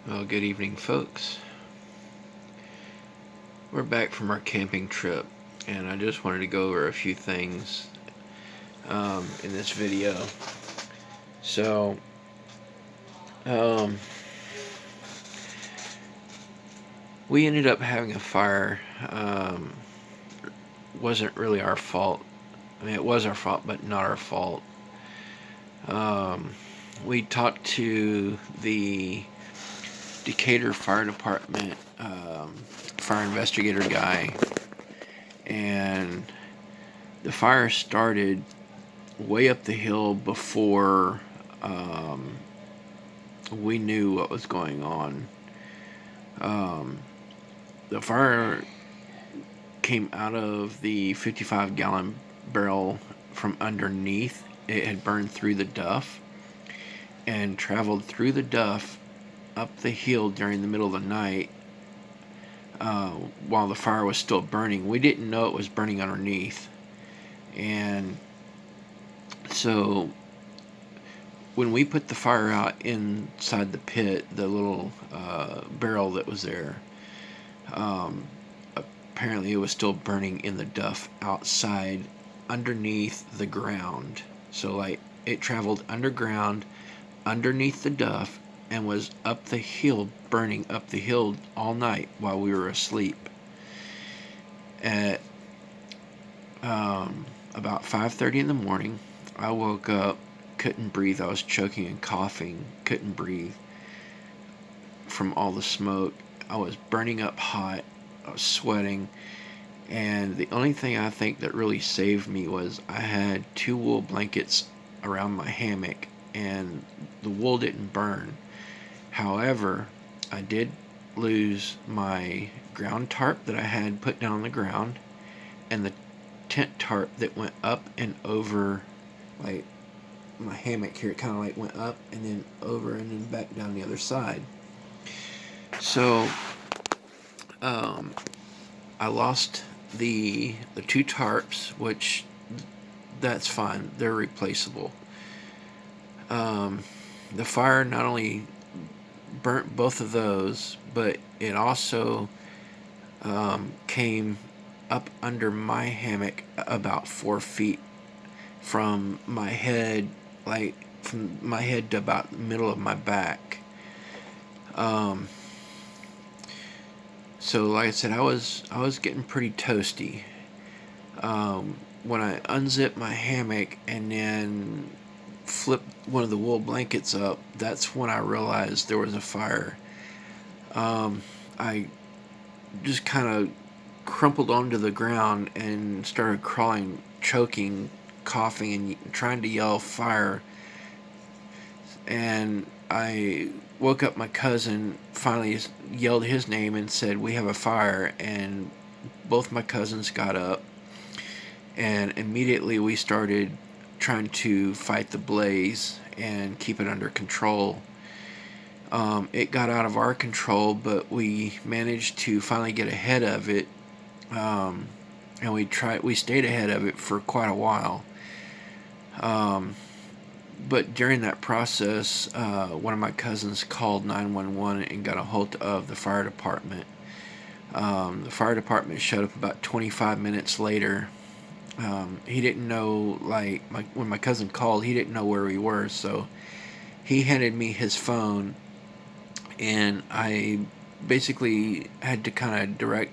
Well, good evening, folks. We're back from our camping trip, and I just wanted to go over a few things in this video. So, um, we ended up having a fire. Wasn't really our fault. I mean, it was our fault, but not our fault. We talked to the Decatur Fire Department fire investigator guy, and the fire started way up the hill before we knew what was going on. The fire came out of the 55-gallon barrel from underneath. It had burned through the duff and traveled through the duff up the hill during the middle of the night while the fire was still burning. We didn't know it was burning underneath. And so when we put the fire out inside the pit, the little barrel that was there, apparently it was still burning in the duff outside underneath the ground. So like it traveled underground underneath the duff and was up the hill, burning up the hill all night while we were asleep. At about 5:30 in the morning, I woke up, couldn't breathe. I was choking and coughing, couldn't breathe from all the smoke. I was burning up hot. I was sweating. And the only thing I think that really saved me was I had 2 wool blankets around my hammock, and the wool didn't burn. However, I did lose my ground tarp that I had put down on the ground, and the tent tarp that went up and over, like my hammock here. It kind of like went up and then over and then back down the other side. So I lost the 2 tarps, which that's fine, they're replaceable. The fire not only burnt both of those, but it also came up under my hammock about 4 feet from my head, like from my head to about the middle of my back. So like I said, I was getting pretty toasty. When I unzipped my hammock and then flipped one of the wool blankets up, that's when I realized there was a fire. I just kind of crumpled onto the ground and started crawling, choking, coughing, and trying to yell fire. And I woke up my cousin, finally yelled his name and said, "We have a fire." And both my cousins got up, and immediately we started trying to fight the blaze and keep it under control. It got out of our control, but we managed to finally get ahead of it, and we stayed ahead of it for quite a while. But during that process, one of my cousins called 911 and got a hold of the fire department. The fire department showed up about 25 minutes later. He didn't know, when my cousin called, he didn't know where we were, so he handed me his phone, and I basically had to kind of direct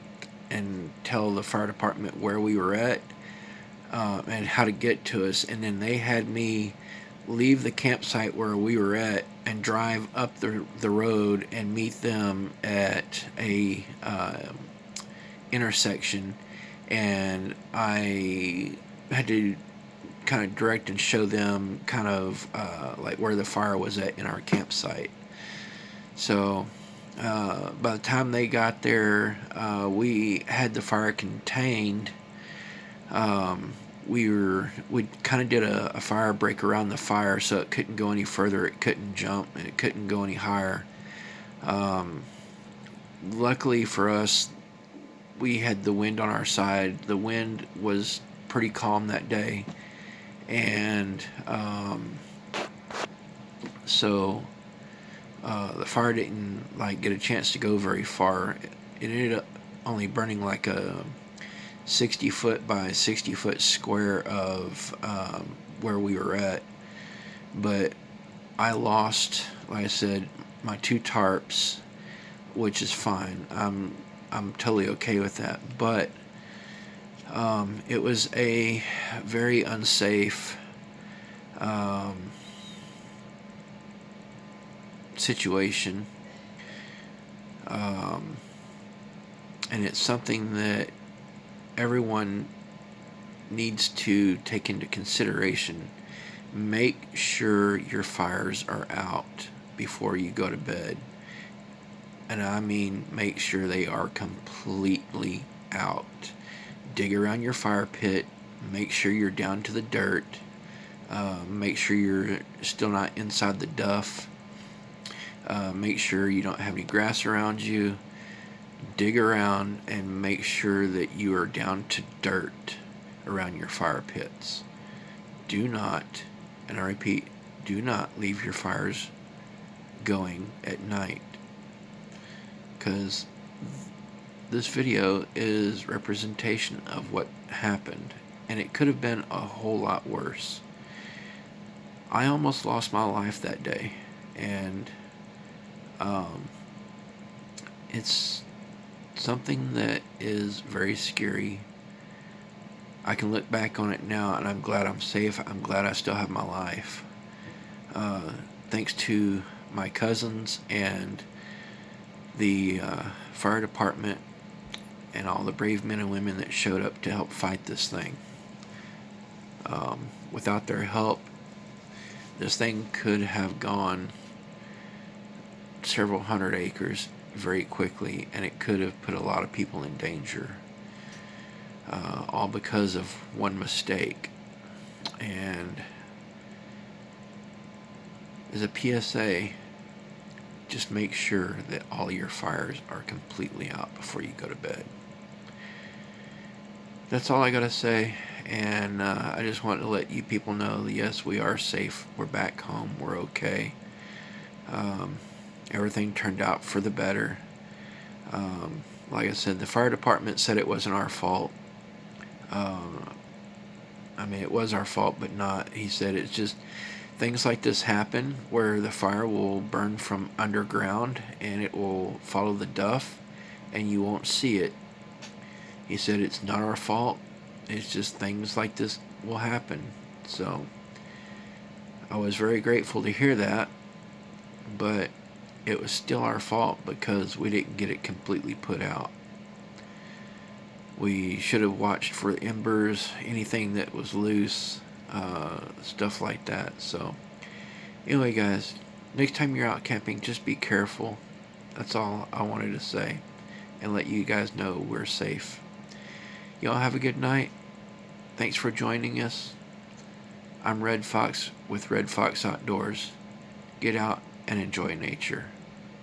and tell the fire department where we were at, and how to get to us, and then they had me leave the campsite where we were at and drive up the road and meet them at a intersection, and I had to kind of direct and show them kind of like where the fire was at in our campsite. So by the time they got there, we had the fire contained. We kind of did a fire break around the fire so it couldn't go any further, it couldn't jump, and it couldn't go any higher. Luckily for us, we had the wind on our side. The wind was pretty calm that day, and so The fire didn't get a chance to go very far. It ended up only burning like a 60-foot by 60-foot square of where we were at. But I lost, like I said, my 2 tarps, which is fine. I'm totally okay with that. But it was a very unsafe situation, and it's something that everyone needs to take into consideration. Make sure your fires are out before you go to bed. And I mean, make sure they are completely out. Dig around your fire pit. Make sure you're down to the dirt. Make sure you're still not inside the duff. Make sure you don't have any grass around you. Dig around and make sure that you are down to dirt around your fire pits. Do not, and I repeat, do not leave your fires going at night, because this video is representation of what happened, and it could have been a whole lot worse. I almost lost my life that day, and it's something that is very scary. I can look back on it now, and I'm glad I'm safe. I'm glad I still have my life. Thanks to my cousins and the fire department and all the brave men and women that showed up to help fight this thing. Without their help, this thing could have gone several hundred acres very quickly, and it could have put a lot of people in danger, all because of one mistake. And as a PSA, just make sure that all your fires are completely out before you go to bed. That's all I gotta say, and I just want to let you people know that yes, we are safe. We're back home. We're okay. Everything turned out for the better. Like I said, the fire department said it wasn't our fault. I mean, it was our fault, but not. He said it's just things like this happen where the fire will burn from underground and it will follow the duff and you won't see it. He said it's not our fault. It's just things like this will happen. So I was very grateful to hear that, but it was still our fault because we didn't get it completely put out. We should have watched for embers, anything that was loose, stuff like that. So anyway, guys, next time you're out camping, just be careful. That's all I wanted to say, and let you guys know we're safe. Y'all have a good night. Thanks for joining us. I'm Red Fox with Red Fox Outdoors. Get out and enjoy nature.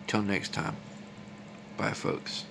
Till next time. Bye, folks.